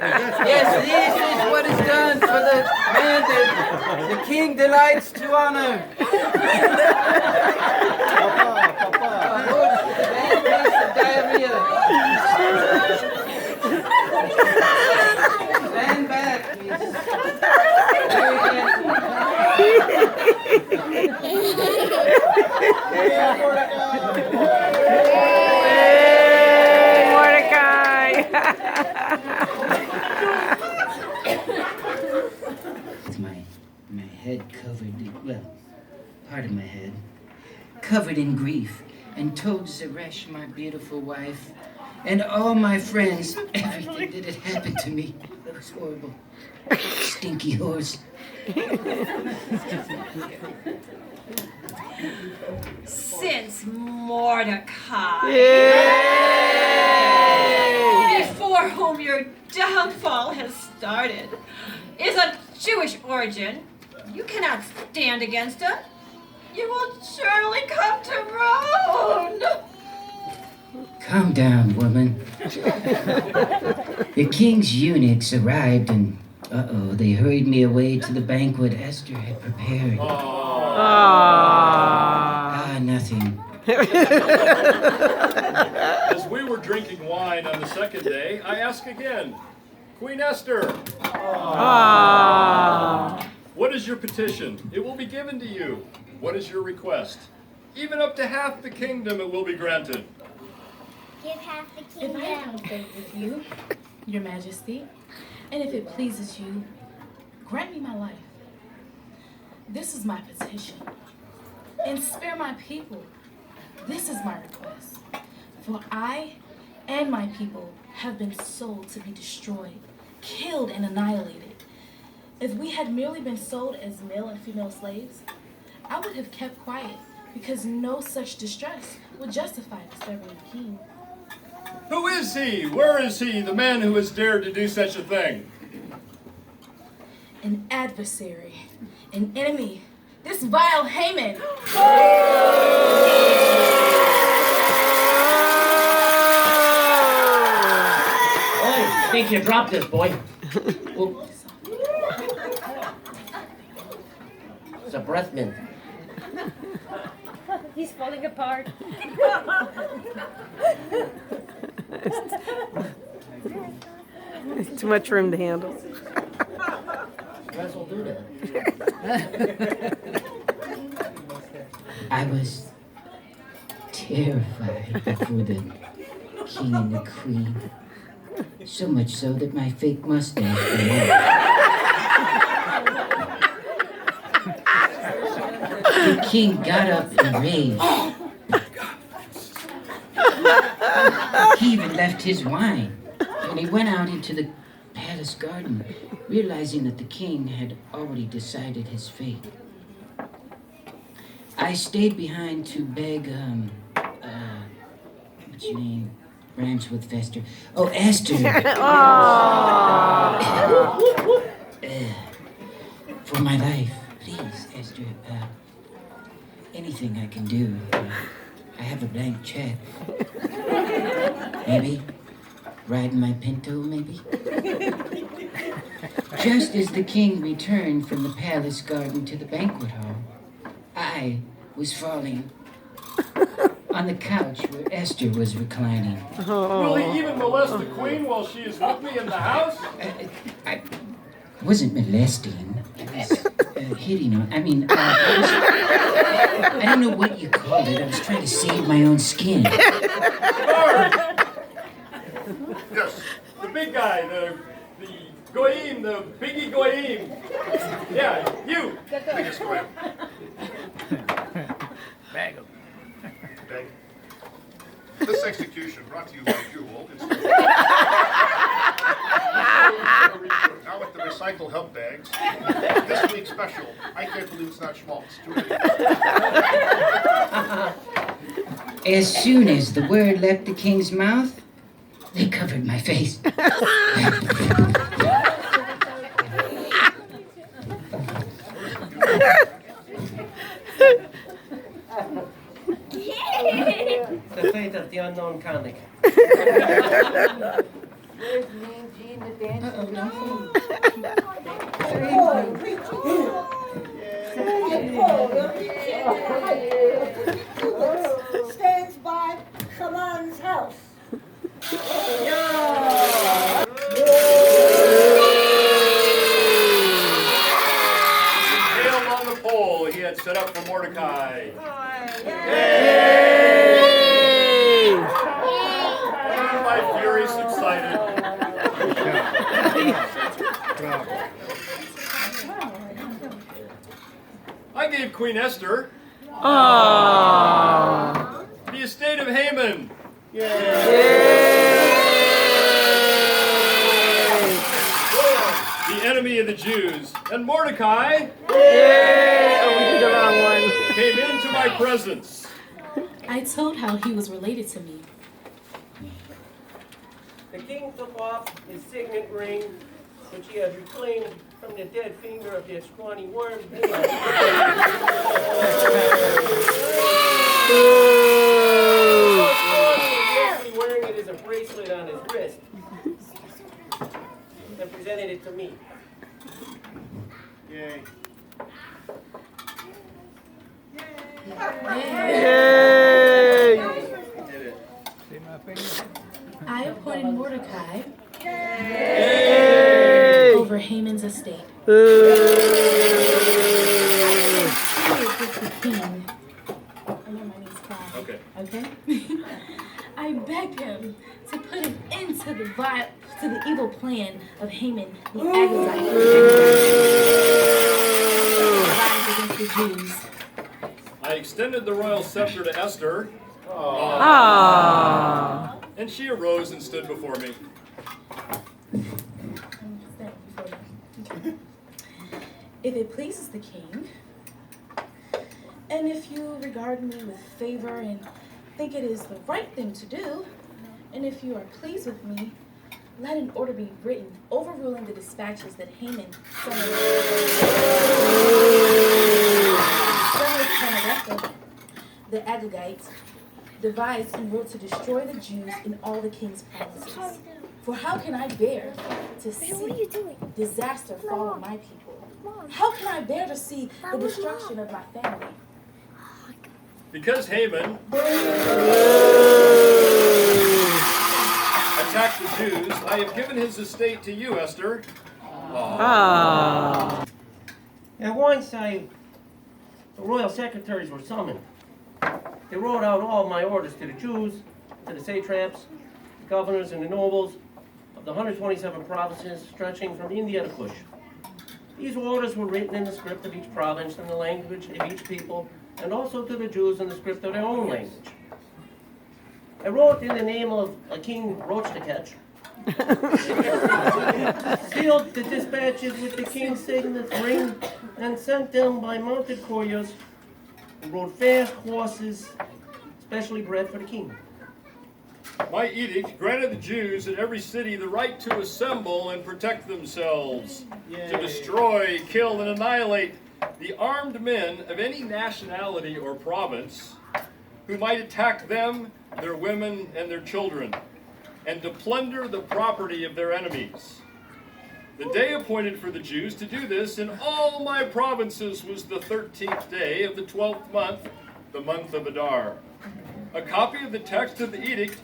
Yes, this is what is done for the man that the king delights to honor. Bad case of diarrhea. Stand back, please. Very Mordecai! With my head covered, part of my head, covered in grief, and told Zeresh, my beautiful wife, and all my friends, everything that had happened to me. It was horrible. Stinky horse. Since Mordecai, Yay! before whom your downfall has started, is a Jewish origin, you cannot stand against him. You will surely come to ruin. Calm down, woman. The king's eunuchs arrived and, they hurried me away to the banquet Esther had prepared. Nothing. As we were drinking wine on the second day, I ask again, Queen Esther, what is your petition? It will be given to you. What is your request? Even up to half the kingdom it will be granted. Give half the If kingdom. I have faith with you, your majesty, and if it pleases you, grant me my life. This is my petition. And spare my people. This is my request. For I and my people have been sold to be destroyed, killed and annihilated. If we had merely been sold as male and female slaves, I would have kept quiet, because no such distress would justify disturbing the king. Who is he? Where is he, the man who has dared to do such a thing? An adversary, an enemy, this vile Haman. I think you dropped this, boy. Well, it's a breath mint. He's falling apart. Too much room to handle. You guys will do that. I was terrified before the king and the queen. So much so that my fake mustache fell off. The king got up and raged. He even left his wine, and he went out into the palace garden, realizing that the king had already decided his fate. I stayed behind to beg, what's your name? Rhymes with Fester. Oh, Esther. For my life, please, Esther. Anything I can do. I have a blank check. Maybe ride my pinto, maybe? Just as the king returned from the palace garden to the banquet hall, I was falling on the couch where Esther was reclining. Will he even molest the queen while she is with me in the house? I wasn't molesting. I was hitting on. I don't know what you called it. I was trying to save my own skin. Yes, the big guy, the goyim, the biggie goyim. Yeah, you. Biggest goyim. Bag him. Beg. This execution brought to you by Jewel. Now with the recycle help bags. This week's special. I can't believe it's not schmaltz. As soon as the word left the king's mouth, they covered my face. The fate of the unknown comic. This means Stands by Haman's house. Impaled on the pole he had set up for Mordecai. And my fury subsided. I gave Queen Esther the estate of Haman. The enemy of the Jews. And Mordecai came into my presence. I told how he was related to me. The king took off his signet ring, which he had reclaimed from the dead finger of their scrawny worm. Actually wearing it as a bracelet on his wrist, and presented it to me. Yay. I appointed Mordecai over Haman's estate. He is with the king. I know my knees cry. Okay. Okay? I begged him to put an end to the evil plan of Haman the Agagite against the Jews. I extended the royal scepter to Esther. And she arose and stood before me. If it pleases the king, and if you regard me with favor and think it is the right thing to do, and if you are pleased with me, let an order be written overruling the dispatches that Haman, son of the Agagite, devised and wrote to destroy the Jews in all the king's provinces. For how can I bear to see disaster fall on my people? How can I bear to see the destruction of my family? Because Haman attacked the Jews, I have given his estate to you, Esther. At once, the royal secretaries were summoned. They wrote out all my orders to the Jews, to the satraps, the governors, and the nobles of the 127 provinces stretching from India to Kush. These orders were written in the script of each province and the language of each people, and also to the Jews in the script of their own language. I wrote in the name of a King Rochtaketch, sealed the dispatches with the king's signet ring, and sent them by mounted couriers who rode fast horses, specially bred for the king. My edict granted the Jews in every city the right to assemble and protect themselves, to destroy, kill, and annihilate the armed men of any nationality or province who might attack them, their women, and their children, and to plunder the property of their enemies. The day appointed for the Jews to do this in all my provinces was the 13th day of the 12th month, the month of Adar. A copy of the text of the edict